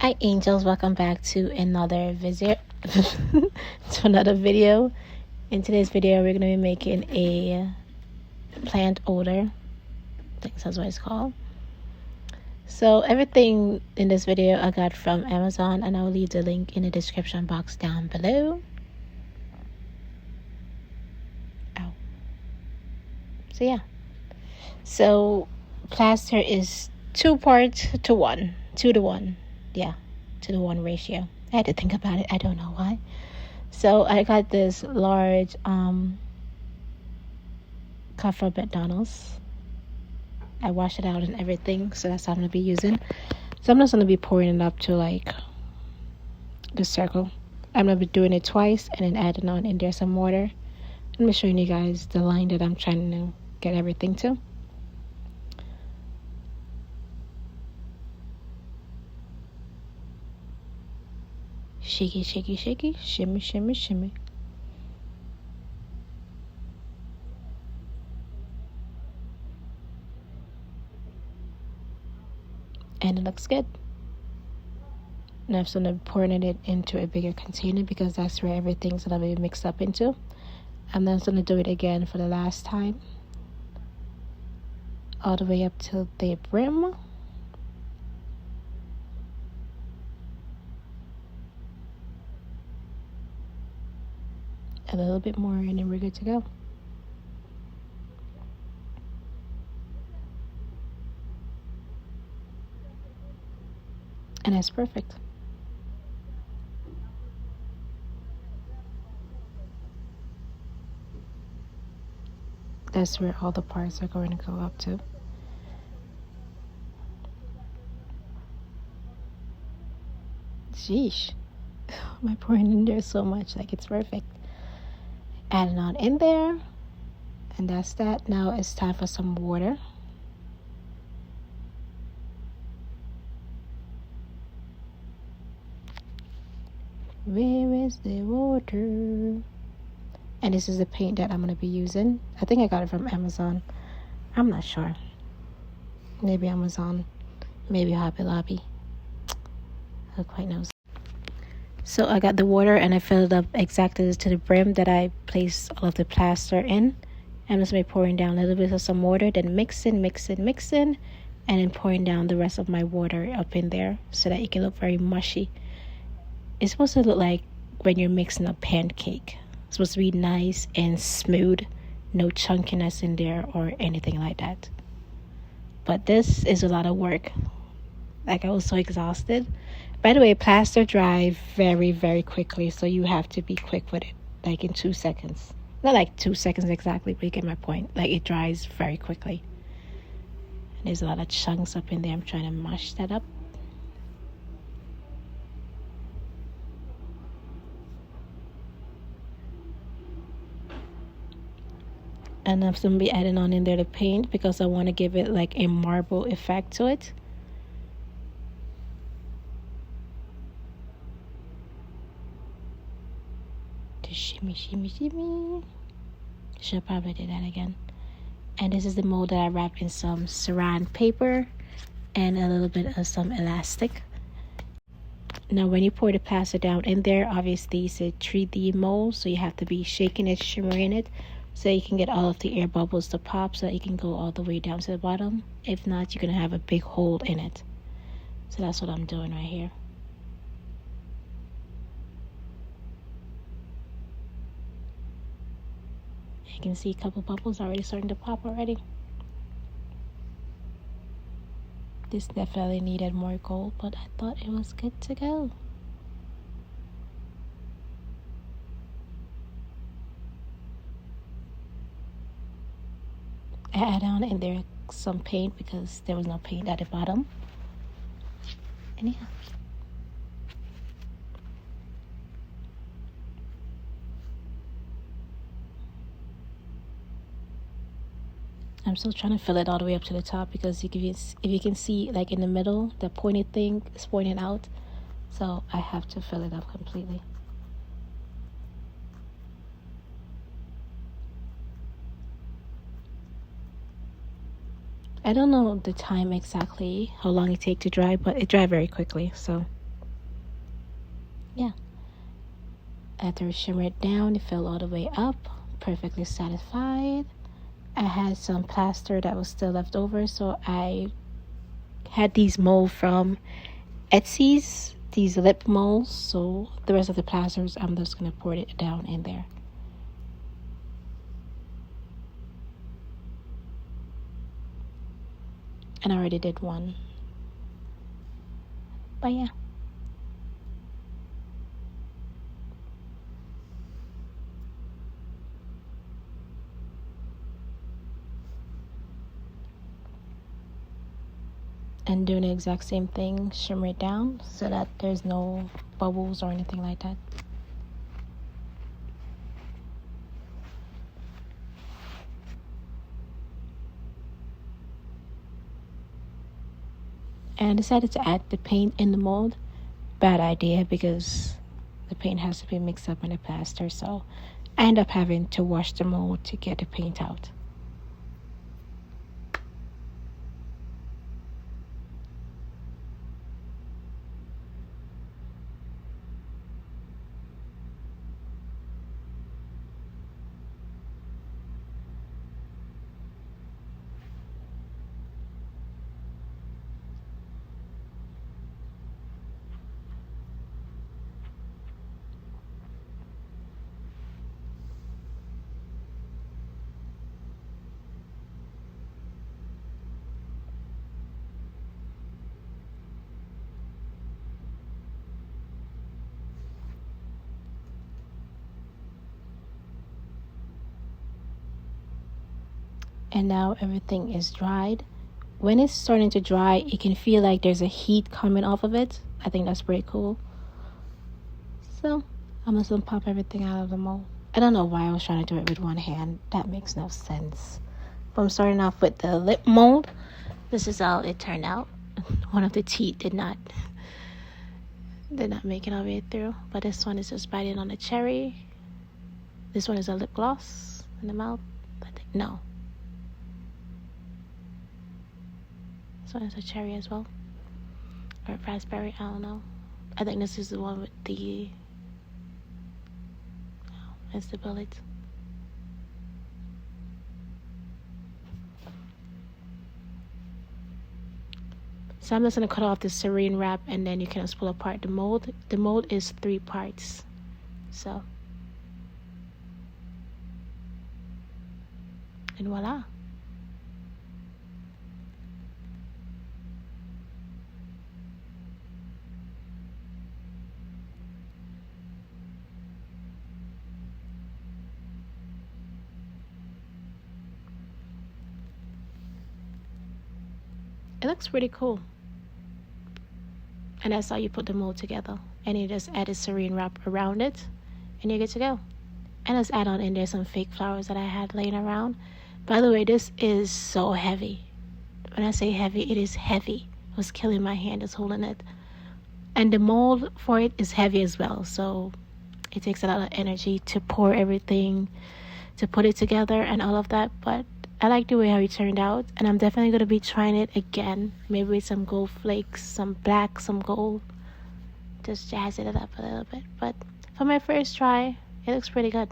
Hi angels, welcome back to another visit to another video. In today's video we're going to be making a plant odor. I think that's what it's called. So everything in this video I got from Amazon, and I'll leave the link in the description box down below. Ow. So yeah, so plaster is 2 parts to 1, 2 to 1. Yeah, 2 to 1 ratio. I had to think about it. I don't know why. So I got this large cup from McDonald's. I washed it out and everything, so that's what I'm gonna be using. So I'm just gonna be pouring it up to like the circle. I'm gonna be doing it twice and then adding on in there some water. I'm gonna showing you guys the line that I'm trying to get everything to. Shaky, shaky, shaky, shimmy, shimmy, shimmy. And it looks good. Now I'm going to be pouring it into a bigger container because that's where everything's going to be mixed up into. I'm then going to do it again for the last time. All the way up to the brim. A little bit more and then we're good to go. And that's perfect. That's where all the parts are going to go up to. Sheesh. Am I pouring in there so much? Like, it's perfect. Adding on in there. And that's that. Now it's time for some water. Where is the water? And this is the paint that I'm going to be using. I think I got it from Amazon. I'm not sure. Maybe Amazon. Maybe Hobby Lobby. Who quite knows. So I got the water and I filled it up exactly to the brim that I placed all of the plaster in. I'm just going to be pouring down a little bit of some water, then mixing, and then pouring down the rest of my water up in there so that it can look very mushy. It's supposed to look like when you're mixing a pancake. It's supposed to be nice and smooth, no chunkiness in there or anything like that. But this is a lot of work. Like, I was so exhausted. By the way, plaster dries very, very quickly, so you have to be quick with it, like in 2 seconds. Not like 2 seconds exactly, but you get my point. Like, it dries very quickly. And there's a lot of chunks up in there. I'm trying to mush that up. And I'm going to be adding on in there the paint because I want to give it like a marble effect to it. Shimmy, shimmy, shimmy. Should probably do that again. And this is the mold that I wrapped in some saran paper and a little bit of some elastic. Now when you pour the plaster down in there, obviously it's a 3D mold, so you have to be shaking it, shimmering it, so you can get all of the air bubbles to pop so that you can go all the way down to the bottom. If not, you're going to have a big hole in it. So that's what I'm doing right here. You can see a couple bubbles already starting to pop already. This definitely needed more gold, but I thought it was good to go. I add on in there some paint because there was no paint at the bottom. And yeah. I'm still trying to fill it all the way up to the top because if you can see, like in the middle, the pointed thing is pointing out. So I have to fill it up completely. I don't know the time exactly, how long it takes to dry, but it dried very quickly. So yeah, after I shimmered it down, it fell all the way up, perfectly satisfied. I had some plaster that was still left over, so I had these molds from Etsy's, these lip molds. So the rest of the plasters, I'm just gonna pour it down in there. And I already did one, but yeah. And doing the exact same thing, shimmer it down so that there's no bubbles or anything like that. And I decided to add the paint in the mold. Bad idea, because the paint has to be mixed up in the plaster, so I end up having to wash the mold to get the paint out. And now everything is dried. When it's starting to dry, you can feel like there's a heat coming off of it. I think that's pretty cool. So I'm just gonna pop everything out of the mold. I don't know why I was trying to do it with one hand. That makes no sense. But I'm starting off with the lip mold. This is how it turned out. One of the teeth did not make it all the way through. But this one is just biting on a cherry. This one is a lip gloss in the mouth. I think no. This one is a cherry as well. Or raspberry, I don't know. I think this is the one with the... Oh, it's the bullet. So I'm just going to cut off the saran wrap, and then you can just pull apart the mold. The mold is 3 parts. So. And voila. It looks pretty cool. And that's how you put the mold together. And you just add a saran wrap around it, and you're good to go. And let's add on in there some fake flowers that I had laying around. By the way, this is so heavy. When I say heavy, it is heavy. It was killing my hand just holding it. And the mold for it is heavy as well. So it takes a lot of energy to pour everything, to put it together and all of that. But I like the way how it turned out, and I'm definitely going to be trying it again. Maybe with some gold flakes, some black, some gold. Just jazz it up a little bit. But for my first try, it looks pretty good.